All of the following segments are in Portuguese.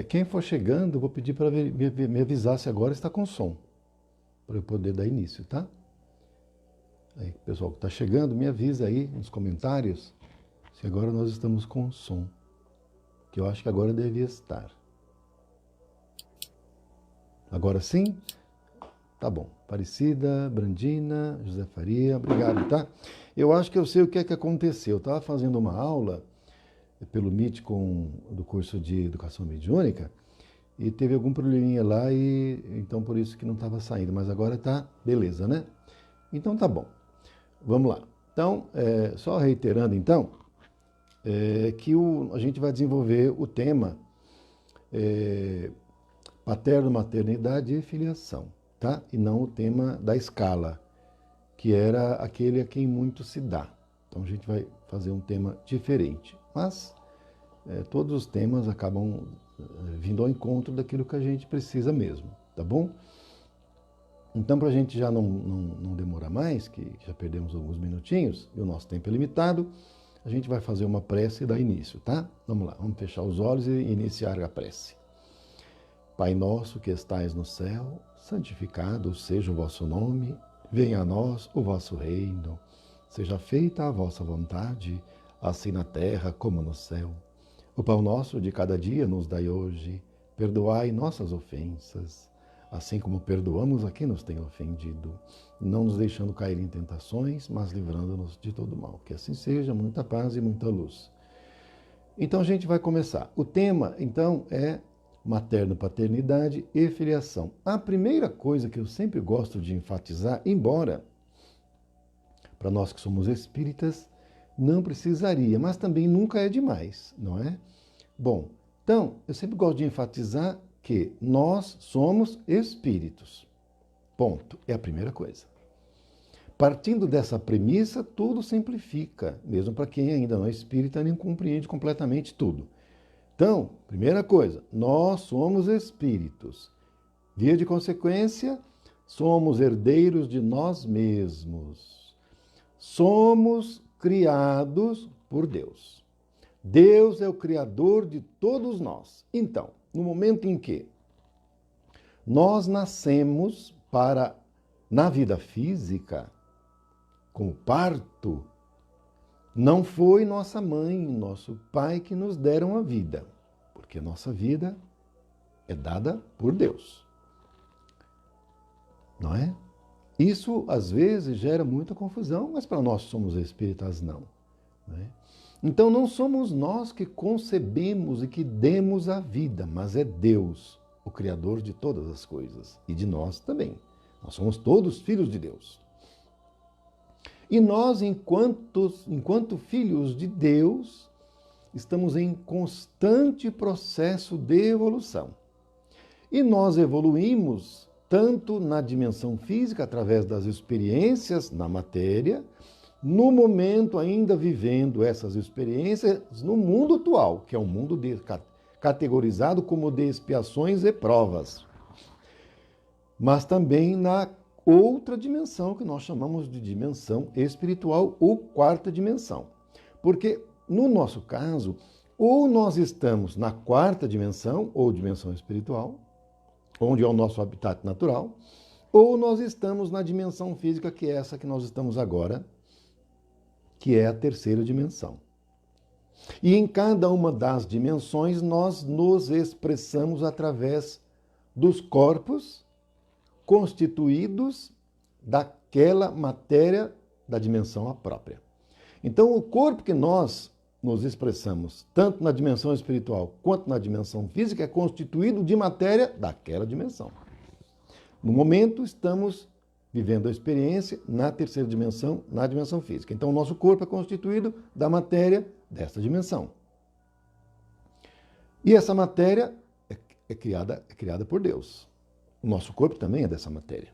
Quem for chegando, eu vou pedir para me avisar se agora está com som, para eu poder dar início, tá? Aí, pessoal que está chegando, me avisa aí nos comentários se agora nós estamos com som, que eu acho que agora devia estar. Agora sim? Tá bom. Aparecida, Brandina, José Faria, obrigado, tá? Eu acho que eu sei o que é que aconteceu. Eu estava fazendo uma aula pelo Meet do curso de Educação Mediúnica e teve algum probleminha lá e então por isso que não estava saindo, mas agora tá beleza, né? Então tá bom. Vamos lá. Então, só reiterando então, que a gente vai desenvolver o tema paterno-maternidade e filiação, tá? E não o tema da escala, que era aquele a quem muito se dá. Então a gente vai fazer um tema diferente. Mas todos os temas acabam vindo ao encontro daquilo que a gente precisa mesmo, tá bom? Então, para a gente já não demorar mais, que já perdemos alguns minutinhos, e o nosso tempo é limitado, a gente vai fazer uma prece e dar início, tá? Vamos lá, vamos fechar os olhos e iniciar a prece. Pai nosso que estais no céu, santificado seja o vosso nome, venha a nós o vosso reino, seja feita a vossa vontade, assim na terra como no céu. O pão nosso de cada dia nos dai hoje, perdoai nossas ofensas, assim como perdoamos a quem nos tem ofendido, não nos deixando cair em tentações, mas livrando-nos de todo mal. Que assim seja, muita paz e muita luz. Então a gente vai começar. O tema, então, é materno-paternidade e filiação. A primeira coisa que eu sempre gosto de enfatizar, embora para nós que somos espíritas não precisaria, mas também nunca é demais, não é? Bom, então, eu sempre gosto de enfatizar que nós somos espíritos. Ponto. É a primeira coisa. Partindo dessa premissa, tudo simplifica, mesmo para quem ainda não é espírita nem compreende completamente tudo. Então, primeira coisa, nós somos espíritos. Via de consequência, somos herdeiros de nós mesmos. Somos criados por Deus. Deus é o criador de todos nós. Então, no momento em que nós nascemos na vida física, com o parto, não foi nossa mãe, nosso pai que nos deram a vida, porque nossa vida é dada por Deus. Não é? Isso, às vezes, gera muita confusão, mas para nós somos espíritas, não. Não é? Então, não somos nós que concebemos e que demos a vida, mas é Deus, o Criador de todas as coisas, e de nós também. Nós somos todos filhos de Deus. E nós, enquanto filhos de Deus, estamos em constante processo de evolução. E nós evoluímos tanto na dimensão física, através das experiências na matéria, no momento ainda vivendo essas experiências no mundo atual, que é um mundo categorizado como de expiações e provas. Mas também na outra dimensão, que nós chamamos de dimensão espiritual ou quarta dimensão. Porque, no nosso caso, ou nós estamos na quarta dimensão, ou dimensão espiritual, onde é o nosso habitat natural, ou nós estamos na dimensão física, que é essa que nós estamos agora, que é a terceira dimensão. E em cada uma das dimensões nós nos expressamos através dos corpos constituídos daquela matéria da dimensão própria. Então, o corpo que nós nos expressamos, tanto na dimensão espiritual quanto na dimensão física, é constituído de matéria daquela dimensão. No momento, estamos vivendo a experiência na terceira dimensão, na dimensão física. Então, o nosso corpo é constituído da matéria desta dimensão. E essa matéria é criada por Deus. O nosso corpo também é dessa matéria.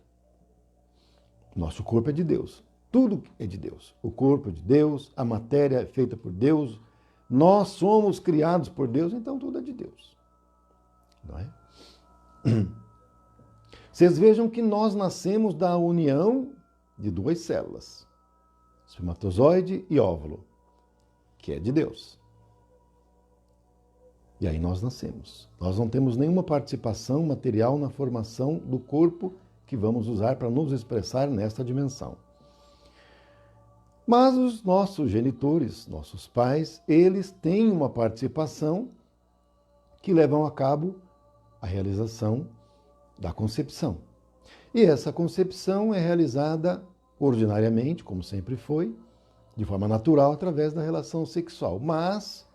O nosso corpo é de Deus. Tudo é de Deus. O corpo é de Deus, a matéria é feita por Deus, nós somos criados por Deus, então tudo é de Deus. Não é? Vocês vejam que nós nascemos da união de duas células, espermatozoide e óvulo, que é de Deus. E aí nós nascemos. Nós não temos nenhuma participação material na formação do corpo que vamos usar para nos expressar nesta dimensão. Mas os nossos genitores, nossos pais, eles têm uma participação que levam a cabo a realização da concepção. E essa concepção é realizada ordinariamente, como sempre foi, de forma natural, através da relação sexual. Mas,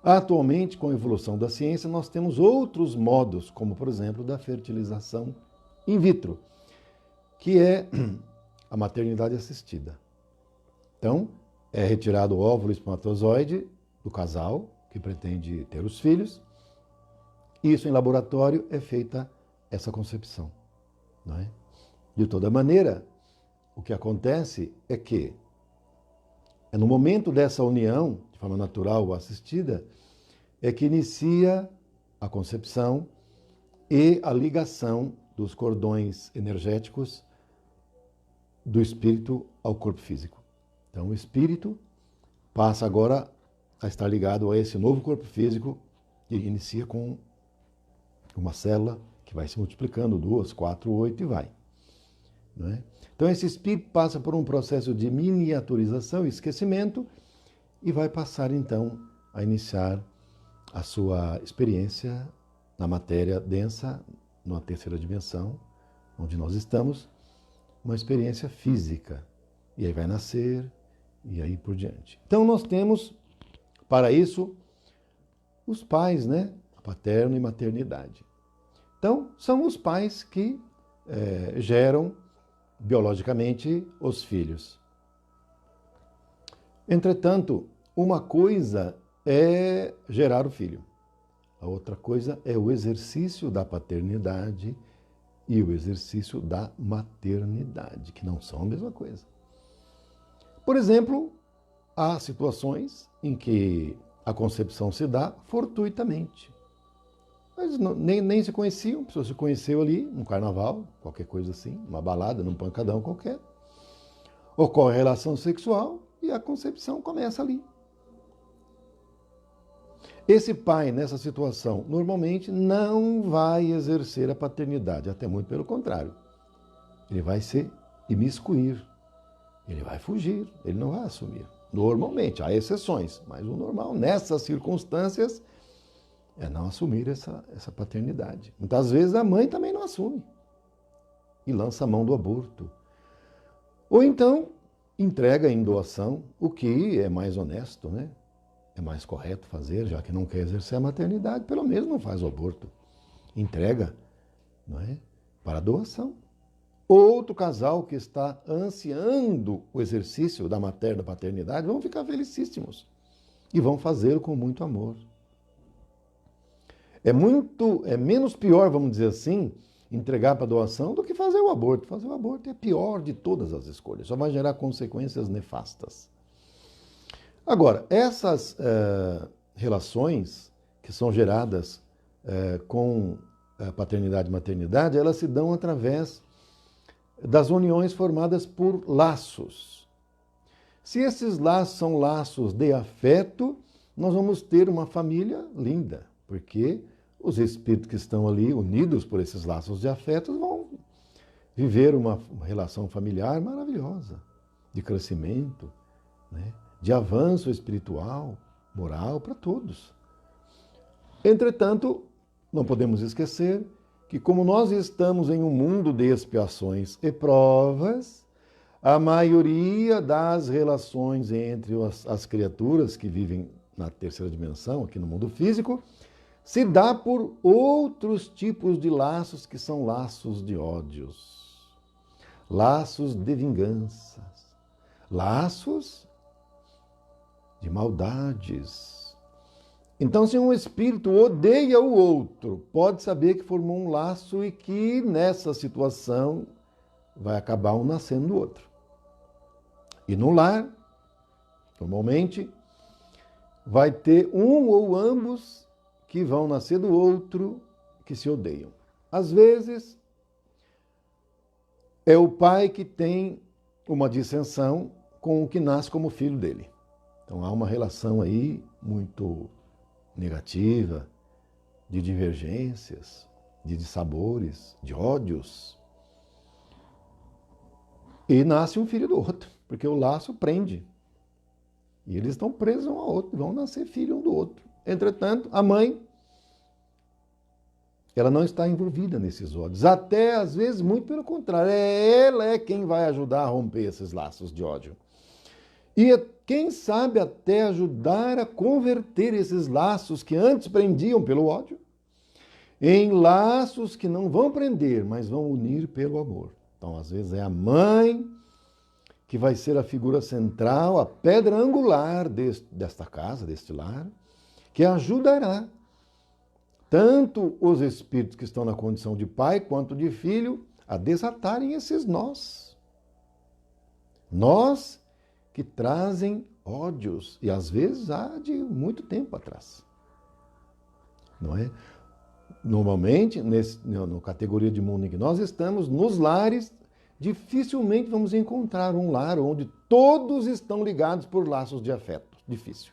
atualmente, com a evolução da ciência, nós temos outros modos, como, por exemplo, da fertilização in vitro, que é a maternidade assistida. Então, é retirado o óvulo espermatozoide do casal que pretende ter os filhos. Isso em laboratório é feita essa concepção. Não é? De toda maneira, o que acontece é que é no momento dessa união, de forma natural ou assistida, é que inicia a concepção e a ligação dos cordões energéticos do espírito ao corpo físico. Então, o espírito passa agora a estar ligado a esse novo corpo físico e inicia com uma célula que vai se multiplicando, 2, 4, 8 e vai. Não é? Então, esse espírito passa por um processo de miniaturização e esquecimento e vai passar, então, a iniciar a sua experiência na matéria densa, na terceira dimensão, onde nós estamos, uma experiência física. E aí vai nascer, e aí por diante. Então, nós temos, para isso, os pais, né? A paterno e maternidade. Então, são os pais que geram biologicamente os filhos. Entretanto, uma coisa é gerar o filho. A outra coisa é o exercício da paternidade e o exercício da maternidade, que não são a mesma coisa. Por exemplo, há situações em que a concepção se dá fortuitamente. Mas nem se conheciam, a pessoa se conheceu ali, num carnaval, qualquer coisa assim, numa balada, num pancadão qualquer. Ocorre a relação sexual e a concepção começa ali. Esse pai, nessa situação, normalmente não vai exercer a paternidade, até muito pelo contrário. Ele vai se imiscuir, ele vai fugir, ele não vai assumir. Normalmente, há exceções, mas o normal, nessas circunstâncias, é não assumir essa paternidade. Muitas vezes a mãe também não assume e lança a mão do aborto. Ou então, entrega em doação, o que é mais honesto, né? É mais correto fazer, já que não quer exercer a maternidade, pelo menos não faz o aborto. Entrega, não é? Para doação. Outro casal que está ansiando o exercício da materna paternidade vão ficar felicíssimos e vão fazê-lo com muito amor. É menos pior, vamos dizer assim, entregar para doação do que fazer o aborto. Fazer o aborto é a pior de todas as escolhas, só vai gerar consequências nefastas. Agora, essas relações que são geradas com paternidade e maternidade, elas se dão através das uniões formadas por laços. Se esses laços são laços de afeto, nós vamos ter uma família linda, porque os espíritos que estão ali unidos por esses laços de afeto vão viver uma relação familiar maravilhosa, de crescimento, né? De avanço espiritual, moral, para todos. Entretanto, não podemos esquecer que como nós estamos em um mundo de expiações e provas, a maioria das relações entre as criaturas que vivem na terceira dimensão, aqui no mundo físico, se dá por outros tipos de laços que são laços de ódios, laços de vinganças, laços de maldades. Então, se um espírito odeia o outro, pode saber que formou um laço e que nessa situação vai acabar um nascendo do outro. E no lar, normalmente, vai ter um ou ambos que vão nascer do outro que se odeiam. Às vezes, é o pai que tem uma dissensão com o que nasce como filho dele. Então há uma relação aí muito negativa, de divergências, de dissabores, de ódios. E nasce um filho do outro, porque o laço prende. E eles estão presos um ao outro, vão nascer filho um do outro. Entretanto, a mãe, ela não está envolvida nesses ódios. Até, às vezes, muito pelo contrário. Ela é quem vai ajudar a romper esses laços de ódio. E, quem sabe, até ajudar a converter esses laços que antes prendiam pelo ódio em laços que não vão prender, mas vão unir pelo amor. Então, às vezes, é a mãe que vai ser a figura central, a pedra angular desta casa, deste lar, que ajudará tanto os espíritos que estão na condição de pai quanto de filho a desatarem esses nós. Nós que trazem ódios, e às vezes há de muito tempo atrás. Não é? Normalmente, na categoria de mundo em que nós estamos, nos lares, dificilmente vamos encontrar um lar onde todos estão ligados por laços de afeto. Difícil.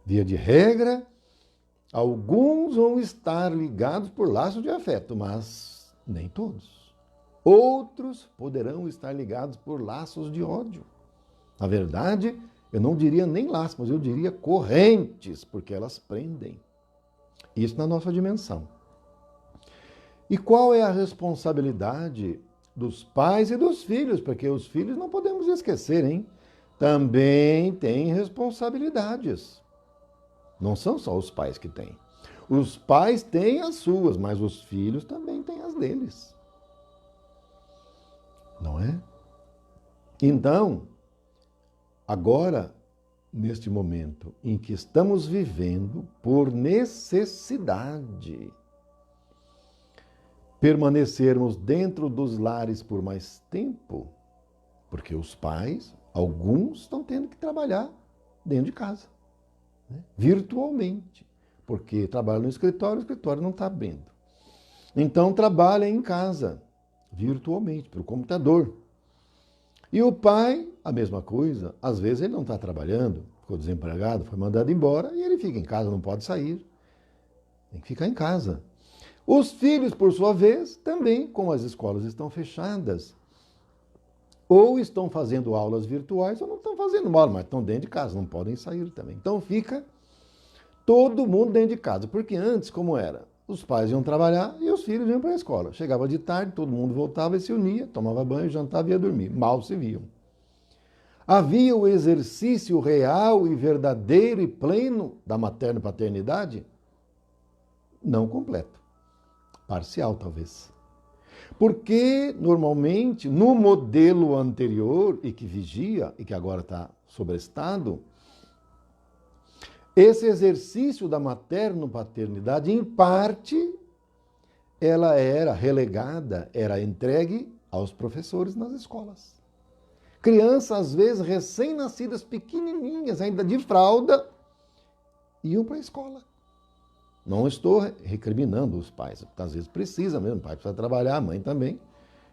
Via de regra, alguns vão estar ligados por laços de afeto, mas nem todos. Outros poderão estar ligados por laços de ódio. Na verdade, eu não diria nem laços, mas eu diria correntes, porque elas prendem. Isso na nossa dimensão. E qual é a responsabilidade dos pais e dos filhos? Porque os filhos não podemos esquecer, hein? Também têm responsabilidades. Não são só os pais que têm. Os pais têm as suas, mas os filhos também têm as deles. Não é? Então, agora, neste momento em que estamos vivendo por necessidade, permanecermos dentro dos lares por mais tempo, porque os pais, alguns estão tendo que trabalhar dentro de casa, né? Virtualmente, porque trabalham no escritório, o escritório não está abrindo. Então trabalha em casa, virtualmente, pelo computador. E o pai, a mesma coisa, às vezes ele não está trabalhando, ficou desempregado, foi mandado embora e ele fica em casa, não pode sair. Tem que ficar em casa. Os filhos, por sua vez, também, como as escolas estão fechadas, ou estão fazendo aulas virtuais ou não estão fazendo aula, mas estão dentro de casa, não podem sair também. Então fica todo mundo dentro de casa, porque antes, como era? Os pais iam trabalhar e os filhos iam para a escola. Chegava de tarde, todo mundo voltava e se unia, tomava banho, jantava e ia dormir. Mal se viam. Havia o exercício real e verdadeiro e pleno da materna paternidade? Não completo. Parcial, talvez. Porque, normalmente, no modelo anterior, e que vigia, e que agora está sobrestado, esse exercício da materno-paternidade, em parte, ela era relegada, era entregue aos professores nas escolas. Crianças, às vezes, recém-nascidas, pequenininhas, ainda de fralda, iam para a escola. Não estou recriminando os pais, porque às vezes precisa mesmo, o pai precisa trabalhar, a mãe também,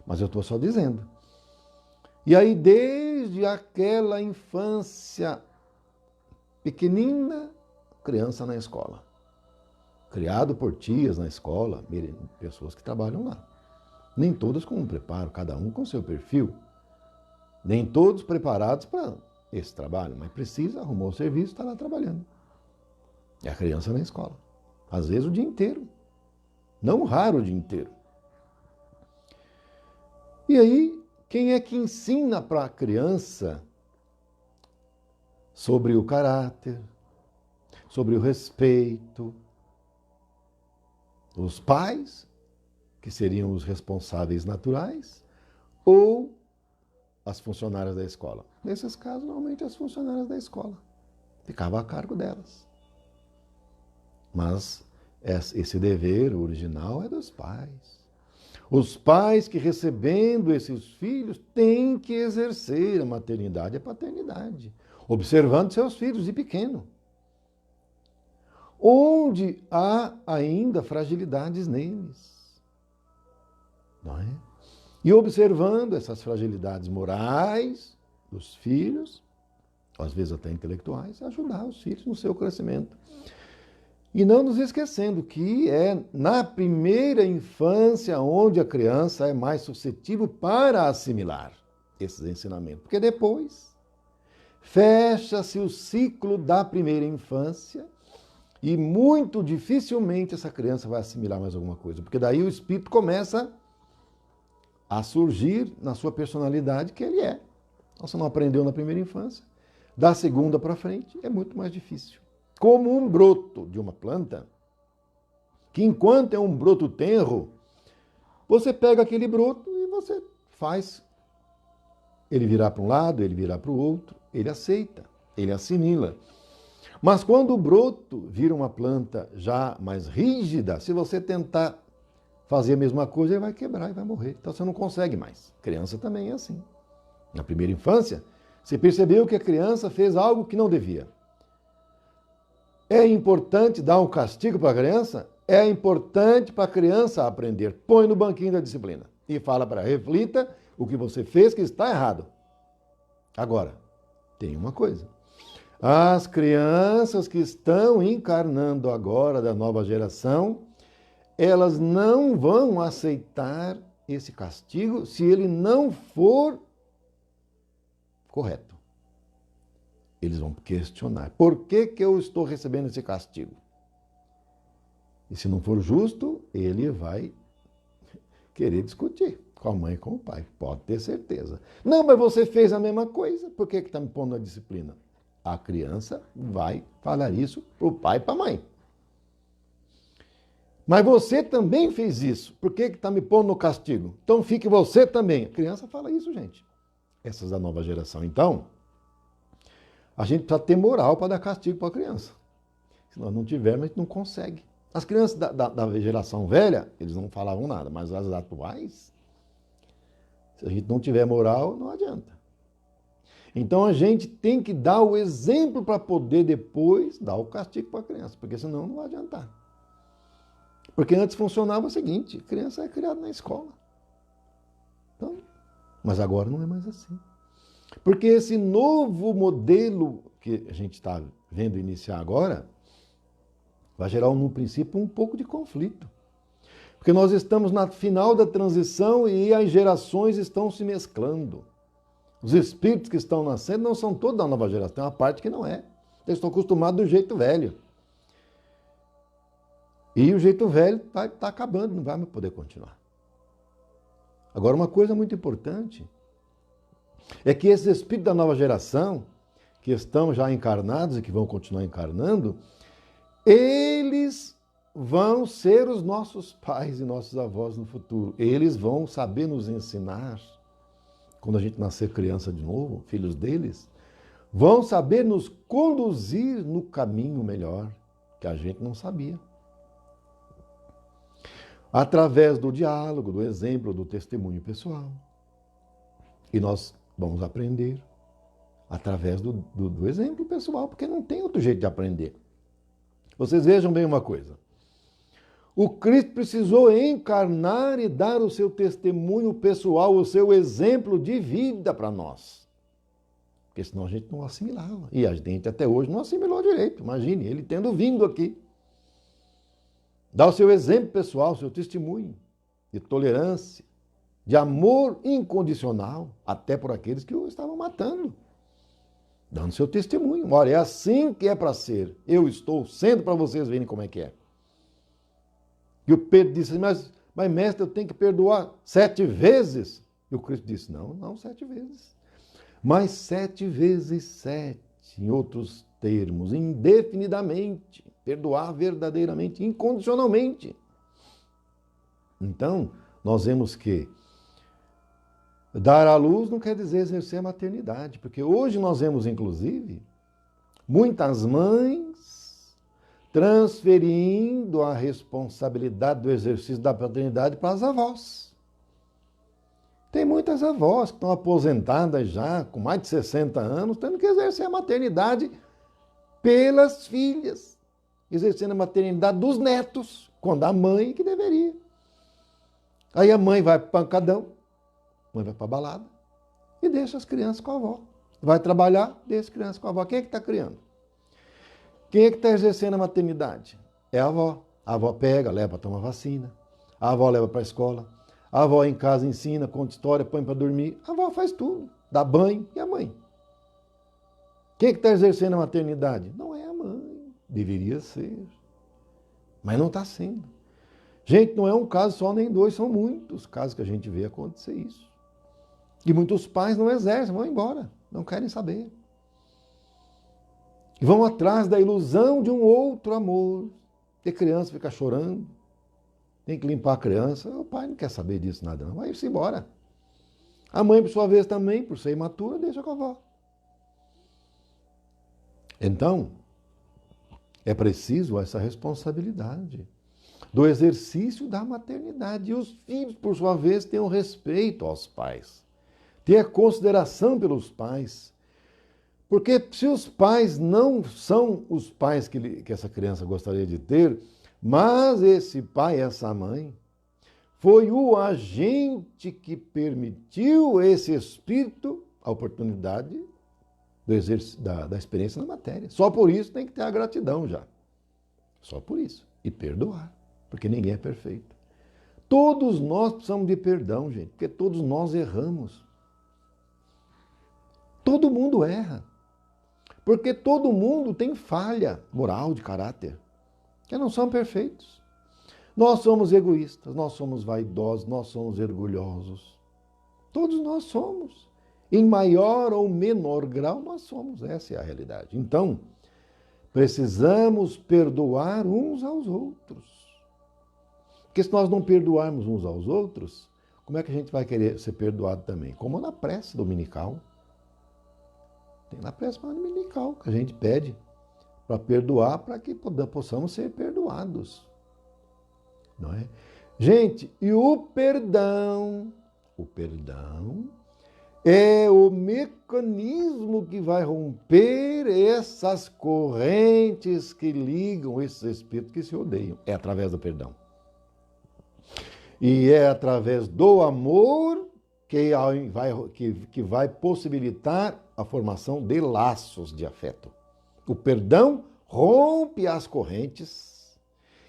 mas eu estou só dizendo. E aí, desde aquela infância pequenina, criança na escola. Criado por tias na escola, pessoas que trabalham lá. Nem todas com um preparo, cada um com seu perfil. Nem todos preparados para esse trabalho, mas precisa, arrumou o serviço, está lá trabalhando. É a criança na escola. Às vezes o dia inteiro. Não raro o dia inteiro. E aí, quem é que ensina para a criança sobre o caráter, sobre o respeito? Os pais, que seriam os responsáveis naturais, ou as funcionárias da escola? Nesses casos, normalmente as funcionárias da escola. Ficava a cargo delas. Mas esse dever original é dos pais. Os pais que, recebendo esses filhos, têm que exercer a maternidade e a paternidade, observando seus filhos de pequeno. Onde há ainda fragilidades neles. Não é? E observando essas fragilidades morais dos filhos, às vezes até intelectuais, ajudar os filhos no seu crescimento. E não nos esquecendo que é na primeira infância onde a criança é mais suscetível para assimilar esses ensinamentos. Porque depois fecha-se o ciclo da primeira infância e muito dificilmente essa criança vai assimilar mais alguma coisa. Porque daí o espírito começa a surgir na sua personalidade que ele é. Então, você não aprendeu na primeira infância, da segunda para frente é muito mais difícil. Como um broto de uma planta, que enquanto é um broto tenro, você pega aquele broto e você faz ele virar para um lado, ele virar para o outro, ele aceita, ele assimila. Mas quando o broto vira uma planta já mais rígida, se você tentar fazer a mesma coisa, ele vai quebrar e vai morrer. Então você não consegue mais. Criança também é assim. Na primeira infância, você percebeu que a criança fez algo que não devia. É importante dar um castigo para a criança? É importante para a criança aprender. Põe no banquinho da disciplina e fala para ela, reflita o que você fez que está errado. Agora, tem uma coisa. As crianças que estão encarnando agora da nova geração, elas não vão aceitar esse castigo se ele não for correto. Eles vão questionar. Por que eu estou recebendo esse castigo? E se não for justo, ele vai querer discutir com a mãe e com o pai. Pode ter certeza. Não, mas você fez a mesma coisa. Por que está me pondo na disciplina? A criança vai falar isso para o pai e para a mãe. Mas você também fez isso. Por que está me pondo no castigo? Então fique você também. A criança fala isso, gente. Essas da nova geração. Então, a gente precisa ter moral para dar castigo para a criança. Se nós não tivermos, a gente não consegue. As crianças da geração velha, eles não falavam nada, mas as atuais, se a gente não tiver moral, não adianta. Então a gente tem que dar o exemplo para poder depois dar o castigo para a criança, porque senão não vai adiantar. Porque antes funcionava o seguinte, a criança é criada na escola. Então, mas agora não é mais assim. Porque esse novo modelo que a gente está vendo iniciar agora, vai gerar, no princípio, um pouco de conflito. Porque nós estamos na final da transição e as gerações estão se mesclando. Os espíritos que estão nascendo não são todos da nova geração, tem uma parte que não é. Eles estão acostumados do jeito velho. E o jeito velho vai estar acabando, não vai mais poder continuar. Agora, uma coisa muito importante é que esses espíritos da nova geração, que estão já encarnados e que vão continuar encarnando, eles vão ser os nossos pais e nossos avós no futuro. Eles vão saber nos ensinar, quando a gente nascer criança de novo, filhos deles, vão saber nos conduzir no caminho melhor, que a gente não sabia. Através do diálogo, do exemplo, do testemunho pessoal. E nós vamos aprender através do exemplo pessoal, porque não tem outro jeito de aprender. Vocês vejam bem uma coisa. O Cristo precisou encarnar e dar o seu testemunho pessoal, o seu exemplo de vida para nós. Porque senão a gente não assimilava. E a gente até hoje não assimilou direito. Imagine, ele tendo vindo aqui. Dar o seu exemplo pessoal, o seu testemunho de tolerância, de amor incondicional, até por aqueles que o estavam matando. Dando seu testemunho. Olha, é assim que é para ser. Eu estou sendo para vocês verem como é que é. E o Pedro disse, mas mestre, eu tenho que perdoar 7 vezes? E o Cristo disse, não 7 vezes. Mas 7 vezes 7, em outros termos, indefinidamente. Perdoar verdadeiramente, incondicionalmente. Então, nós vemos que dar à luz não quer dizer exercer a maternidade, porque hoje nós vemos, inclusive, muitas mães transferindo a responsabilidade do exercício da paternidade para as avós. Tem muitas avós que estão aposentadas já, com mais de 60 anos, tendo que exercer a maternidade pelas filhas, exercendo a maternidade dos netos, quando a mãe que deveria. Aí a mãe vai para o pancadão, a mãe vai para a balada e deixa as crianças com a avó. Vai trabalhar, deixa as crianças com a avó. Quem é que está criando? Quem é que está exercendo a maternidade? é a avó. A avó pega, leva para tomar vacina. A avó leva para a escola. A avó em casa ensina, conta história, põe para dormir. A avó faz tudo. Dá banho. E a mãe? Quem é que está exercendo a maternidade? Não é a mãe. Deveria ser. Mas não está sendo. Gente, não é um caso só nem dois, são muitos casos que a gente vê acontecer isso. E muitos pais não exercem, vão embora. Não querem saber. E vão atrás da ilusão de um outro amor. E a criança fica chorando. Tem que limpar a criança. O pai não quer saber disso nada, não. Vai-se embora. A mãe, por sua vez, também, por ser imatura, deixa com a avó. Então, é preciso essa responsabilidade do exercício da maternidade. E os filhos, por sua vez, tenham respeito aos pais. Tenham consideração pelos pais. Porque se os pais não são os pais que essa criança gostaria de ter, mas esse pai, essa mãe, foi o agente que permitiu esse espírito, a oportunidade da experiência na matéria. Só por isso tem que ter a gratidão já. Só por isso. E perdoar, porque ninguém é perfeito. Todos nós precisamos de perdão, gente, porque todos nós erramos. Todo mundo erra. Porque todo mundo tem falha moral, de caráter, que não são perfeitos. Nós somos egoístas, nós somos vaidosos, nós somos orgulhosos. Todos nós somos. Em maior ou menor grau, nós somos. Essa é a realidade. Então, precisamos perdoar uns aos outros. Porque se nós não perdoarmos uns aos outros, como é que a gente vai querer ser perdoado também? Como na prece dominical. Tem na prece dominical que a gente pede para perdoar, para que possamos ser perdoados. Não é? Gente, e o perdão é o mecanismo que vai romper essas correntes que ligam esses espíritos que se odeiam. É através do perdão. E é através do amor que vai possibilitar a formação de laços de afeto. O perdão rompe as correntes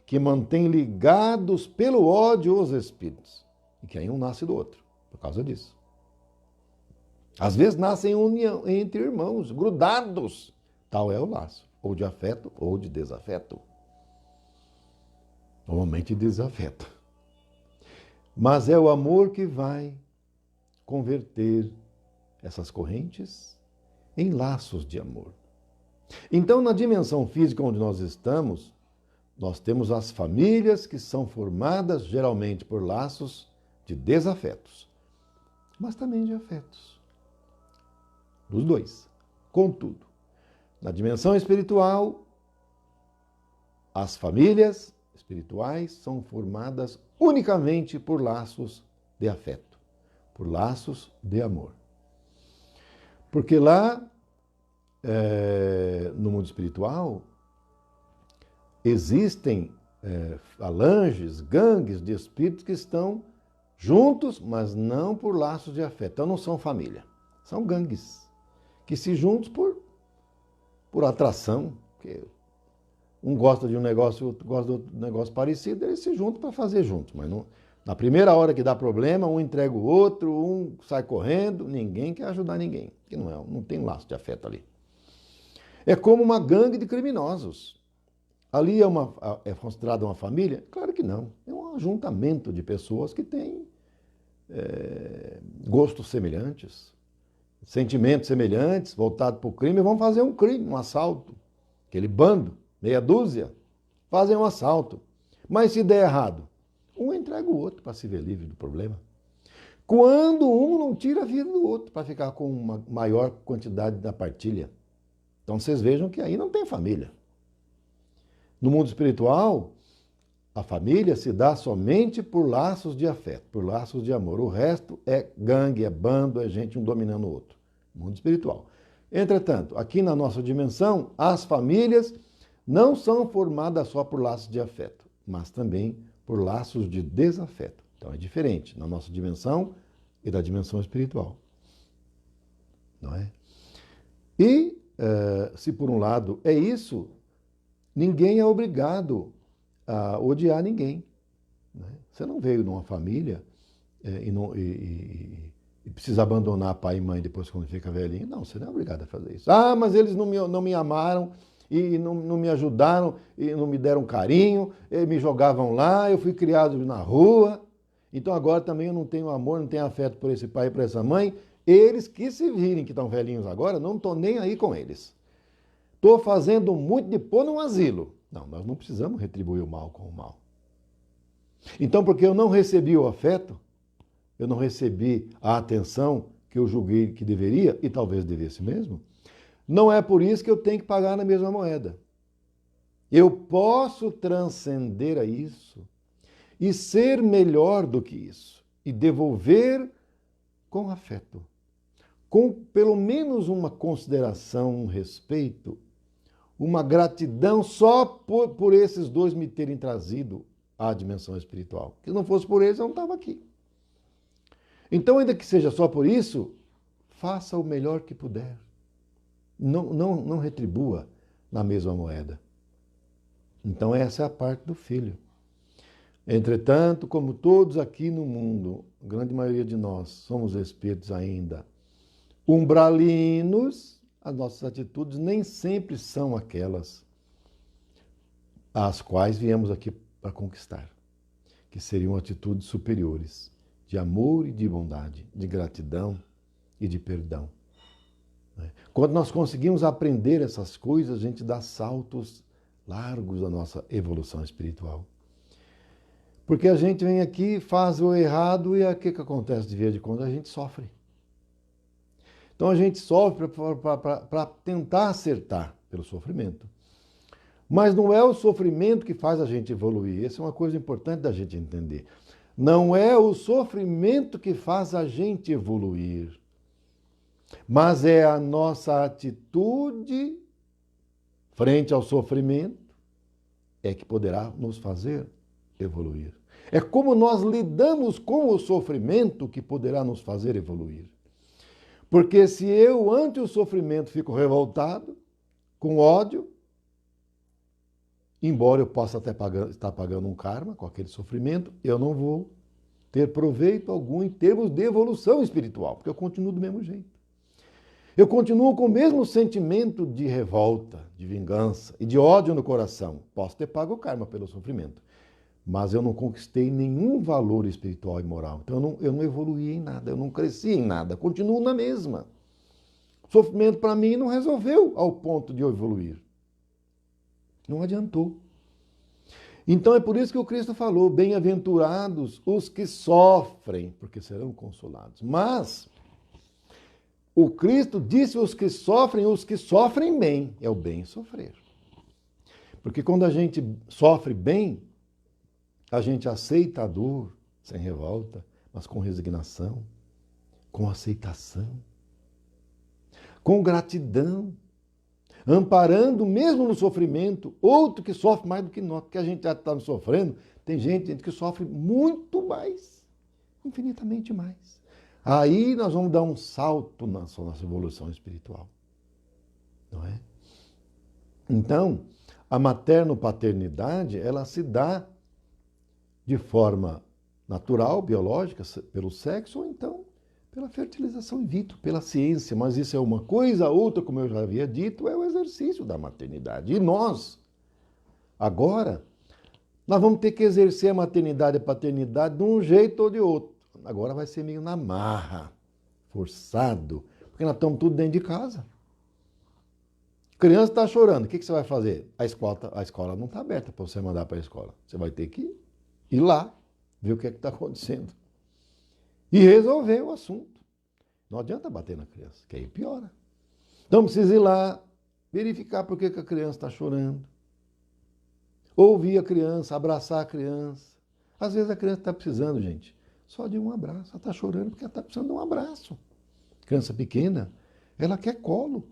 que mantêm ligados pelo ódio os espíritos. E que aí um nasce do outro, por causa disso. Às vezes nascem em união entre irmãos, grudados. Tal é o laço, ou de afeto ou de desafeto. Normalmente desafeto. Mas é o amor que vai converter essas correntes em laços de amor. Então, na dimensão física onde nós estamos, nós temos as famílias que são formadas geralmente por laços de desafetos, mas também de afetos. Dos dois. Contudo, na dimensão espiritual, as famílias espirituais são formadas unicamente por laços de afeto, por laços de amor. Porque lá, no mundo espiritual, existem falanges, gangues de espíritos que estão juntos, mas não por laços de afeto. Então não são família, são gangues que se juntam por atração, porque um gosta de um negócio, outro gosta de outro negócio parecido, eles se juntam para fazer juntos, mas não, na primeira hora que dá problema, um entrega o outro, um sai correndo, ninguém quer ajudar ninguém, que não tem laço de afeto ali. É como uma gangue de criminosos. Ali é considerada uma família? Claro que não. É um ajuntamento de pessoas que têm gostos semelhantes, sentimentos semelhantes, voltados para o crime, e vão fazer um crime, um assalto. Aquele bando, meia dúzia, fazem um assalto. Mas se der errado, um entrega o outro para se ver livre do problema. Quando um não tira a vida do outro para ficar com uma maior quantidade da partilha. Então vocês vejam que aí não tem família. No mundo espiritual, a família se dá somente por laços de afeto, por laços de amor. O resto é gangue, é bando, é gente um dominando o outro. No mundo espiritual. Entretanto, aqui na nossa dimensão, as famílias não são formadas só por laços de afeto, mas também por laços de desafeto. Então é diferente na nossa dimensão e da dimensão espiritual. Não é? E, se por um lado é isso, ninguém é obrigado odiar ninguém. Né? Você não veio numa família e precisa abandonar pai e mãe depois quando fica velhinho. Não, você não é obrigado a fazer isso. Ah, mas eles não me amaram e não me ajudaram e não me deram carinho, e me jogavam lá, eu fui criado na rua, então agora também eu não tenho amor, não tenho afeto por esse pai e por essa mãe. Eles que se virem que estão velhinhos agora, não estou nem aí com eles. Estou fazendo muito de pôr num asilo. Não, nós não precisamos retribuir o mal com o mal. Então, porque eu não recebi o afeto, eu não recebi a atenção que eu julguei que deveria, e talvez devesse mesmo, não é por isso que eu tenho que pagar na mesma moeda. Eu posso transcender a isso e ser melhor do que isso, e devolver com afeto, com pelo menos uma consideração, um respeito, uma gratidão só por esses dois me terem trazido à dimensão espiritual. Se não fosse por eles, eu não estava aqui. Então, ainda que seja só por isso, faça o melhor que puder. Não retribua na mesma moeda. Então, essa é a parte do filho. Entretanto, como todos aqui no mundo, a grande maioria de nós somos espíritos ainda umbralinos, as nossas atitudes nem sempre são aquelas às quais viemos aqui para conquistar, que seriam atitudes superiores, de amor e de bondade, de gratidão e de perdão. Quando nós conseguimos aprender essas coisas, a gente dá saltos largos na nossa evolução espiritual. Porque a gente vem aqui, faz o errado e o que acontece de via de conta? A gente sofre. Então a gente sofre para tentar acertar pelo sofrimento. Mas não é o sofrimento que faz a gente evoluir. Essa é uma coisa importante da gente entender. Não é o sofrimento que faz a gente evoluir, mas é a nossa atitude frente ao sofrimento é que poderá nos fazer evoluir. É como nós lidamos com o sofrimento que poderá nos fazer evoluir. Porque se eu, ante o sofrimento, fico revoltado, com ódio, embora eu possa até estar pagando um karma com aquele sofrimento, eu não vou ter proveito algum em termos de evolução espiritual, porque eu continuo do mesmo jeito. Eu continuo com o mesmo sentimento de revolta, de vingança e de ódio no coração. Posso ter pago o karma pelo sofrimento, mas eu não conquistei nenhum valor espiritual e moral. Então eu não evoluí em nada, eu não cresci em nada, continuo na mesma. O sofrimento para mim não resolveu ao ponto de eu evoluir. Não adiantou. Então é por isso que o Cristo falou, bem-aventurados os que sofrem, porque serão consolados. Mas o Cristo disse os que sofrem bem, é o bem sofrer. Porque quando a gente sofre bem, a gente aceita a dor sem revolta, mas com resignação, com aceitação, com gratidão, amparando mesmo no sofrimento, outro que sofre mais do que nós, porque a gente já está sofrendo, tem gente que sofre muito mais, infinitamente mais. Aí nós vamos dar um salto na nossa evolução espiritual, não é? Então, a materno-paternidade, ela se dá de forma natural, biológica, pelo sexo, ou então pela fertilização in vitro, pela ciência. Mas isso é uma coisa, a outra, como eu já havia dito, é o exercício da maternidade. E nós, agora, nós vamos ter que exercer a maternidade e a paternidade de um jeito ou de outro. Agora vai ser meio na marra, forçado, porque nós estamos tudo dentro de casa. A criança está chorando, o que você vai fazer? A escola não está aberta para você mandar para a escola. Você vai ter que ir lá, ver o que está acontecendo. E resolver o assunto. Não adianta bater na criança, que aí piora. Então precisa ir lá, verificar por que a criança está chorando. Ouvir a criança, abraçar a criança. Às vezes a criança está precisando, gente, só de um abraço. Ela está chorando porque ela está precisando de um abraço. Criança pequena, ela quer colo.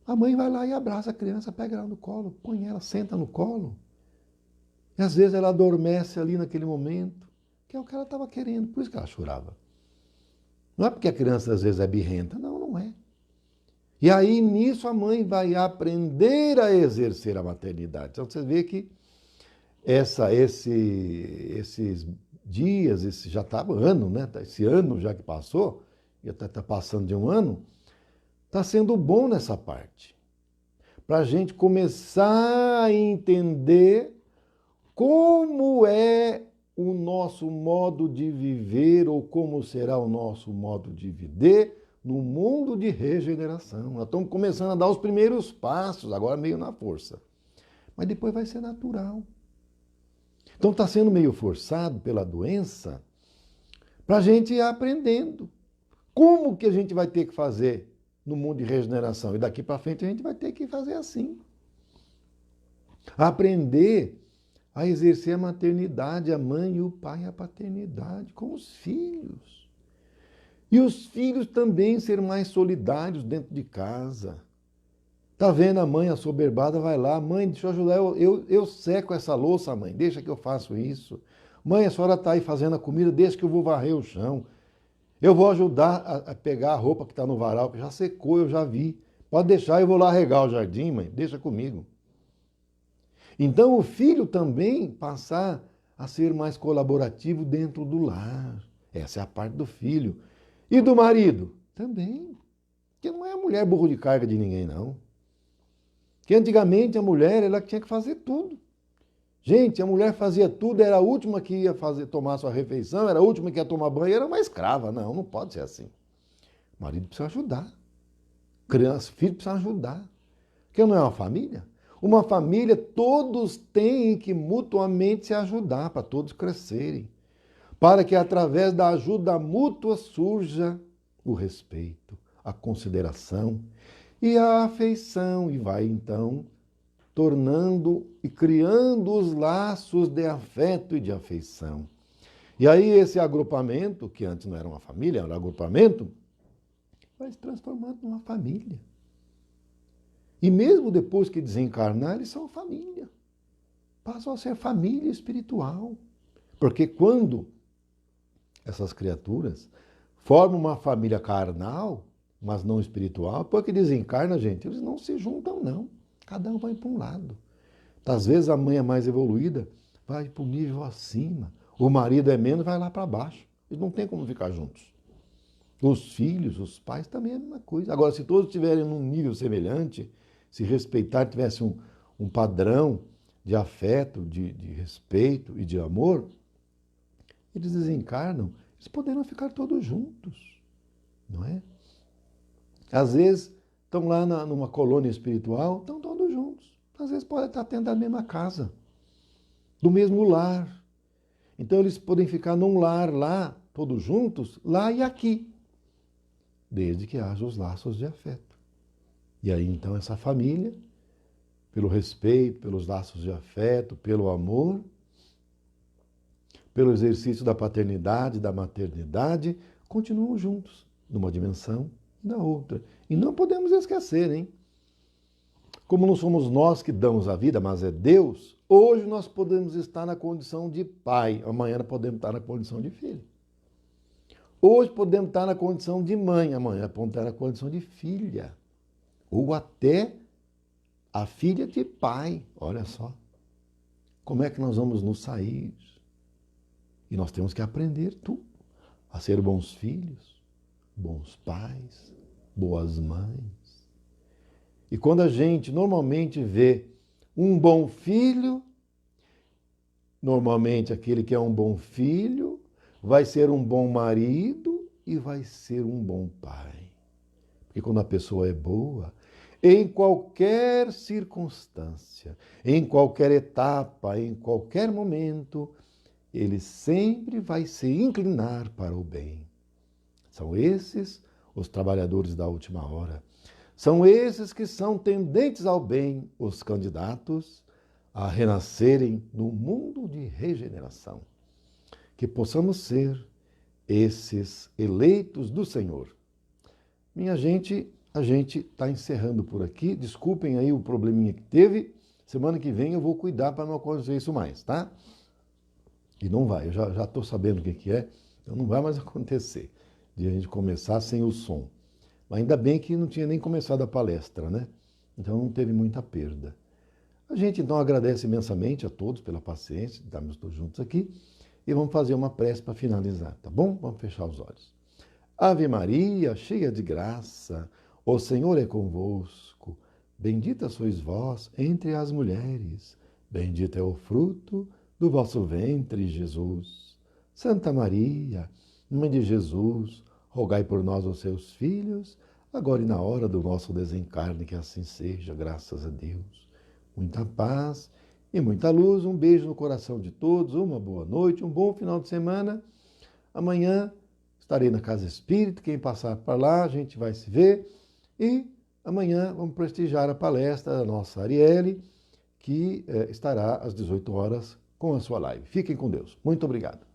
A mãe vai lá e abraça a criança, pega ela no colo, põe ela, senta no colo. E às vezes ela adormece ali naquele momento, que é o que ela estava querendo, por isso que ela chorava. Não é porque a criança às vezes é birrenta, não é. E aí nisso a mãe vai aprender a exercer a maternidade. Então você vê que esses dias, esse já estava ano, né? Esse ano já que passou, e até está passando de um ano, está sendo bom nessa parte. Para a gente começar a entender como é o nosso modo de viver ou como será o nosso modo de viver no mundo de regeneração. Nós estamos começando a dar os primeiros passos, agora meio na força. Mas depois vai ser natural. Então está sendo meio forçado pela doença para a gente ir aprendendo. Como que a gente vai ter que fazer no mundo de regeneração? E daqui para frente a gente vai ter que fazer assim. Aprender a exercer a maternidade, a mãe e o pai, a paternidade com os filhos. E os filhos também ser mais solidários dentro de casa. Tá vendo a mãe assoberbada, vai lá, mãe, deixa eu ajudar, eu seco essa louça, mãe, deixa que eu faço isso. Mãe, a senhora está aí fazendo a comida, deixa que eu vou varrer o chão. Eu vou ajudar a pegar a roupa que está no varal, que já secou, eu já vi. Pode deixar, eu vou lá regar o jardim, mãe, deixa comigo. Então o filho também passar a ser mais colaborativo dentro do lar. Essa é a parte do filho. E do marido? Também. Porque não é a mulher burro de carga de ninguém, não. Que antigamente a mulher ela tinha que fazer tudo. Gente, a mulher fazia tudo, era a última que ia tomar sua refeição, era a última que ia tomar banho, era uma escrava. Não, não pode ser assim. O marido precisa ajudar. Criança, filho precisa ajudar. Porque não é uma família? Uma família, todos têm que mutuamente se ajudar para todos crescerem. Para que através da ajuda mútua surja o respeito, a consideração e a afeição. E vai então tornando e criando os laços de afeto e de afeição. E aí esse agrupamento, que antes não era uma família, era um agrupamento, vai se transformando numa família. E mesmo depois que desencarnar, eles são família. Passam a ser família espiritual. Porque quando essas criaturas formam uma família carnal, mas não espiritual, depois que desencarna, gente, eles não se juntam, não. Cada um vai para um lado. Às vezes a mãe é mais evoluída, vai para o nível acima. O marido é menos, vai lá para baixo. Eles não tem como ficar juntos. Os filhos, os pais também é a mesma coisa. Agora, se todos estiverem num nível semelhante, se respeitar, tivesse um padrão de afeto, de respeito e de amor, eles desencarnam, eles poderão ficar todos juntos, não é? Às vezes estão lá numa colônia espiritual, estão todos juntos. Às vezes podem estar tendo a mesma casa, do mesmo lar. Então eles podem ficar num lar lá, todos juntos, lá e aqui, desde que haja os laços de afeto. E aí então essa família, pelo respeito, pelos laços de afeto, pelo amor, pelo exercício da paternidade, da maternidade, continuam juntos, numa dimensão e na outra. E não podemos esquecer, hein? Como não somos nós que damos a vida, mas é Deus, hoje nós podemos estar na condição de pai, amanhã podemos estar na condição de filho. Hoje podemos estar na condição de mãe, amanhã podemos estar na condição de filha. Ou até a filha de pai, olha só. Como é que nós vamos nos sair? E nós temos que aprender tudo, a ser bons filhos, bons pais, boas mães. E quando a gente normalmente vê um bom filho, normalmente aquele que é um bom filho vai ser um bom marido e vai ser um bom pai. Porque quando a pessoa é boa, em qualquer circunstância, em qualquer etapa, em qualquer momento, ele sempre vai se inclinar para o bem. São esses os trabalhadores da última hora. São esses que são tendentes ao bem, os candidatos a renascerem no mundo de regeneração. Que possamos ser esses eleitos do Senhor. Minha gente, a gente está encerrando por aqui. Desculpem aí o probleminha que teve. Semana que vem eu vou cuidar para não acontecer isso mais, tá? E não vai, eu já estou sabendo o que é, então não vai mais acontecer de a gente começar sem o som. Mas ainda bem que não tinha nem começado a palestra, né? Então não teve muita perda. A gente então agradece imensamente a todos pela paciência de estarmos todos juntos aqui e vamos fazer uma prece para finalizar, tá bom? Vamos fechar os olhos. Ave Maria, cheia de graça, o Senhor é convosco. Bendita sois vós entre as mulheres, bendito é o fruto do vosso ventre, Jesus. Santa Maria, Mãe de Jesus, rogai por nós, os seus filhos, agora e na hora do nosso desencarne, que assim seja, graças a Deus. Muita paz e muita luz. Um beijo no coração de todos, uma boa noite, um bom final de semana. Amanhã estarei na Casa Espírita, quem passar por lá, a gente vai se ver. E amanhã vamos prestigiar a palestra da nossa Arielle, que estará às 18 horas com a sua live. Fiquem com Deus. Muito obrigado.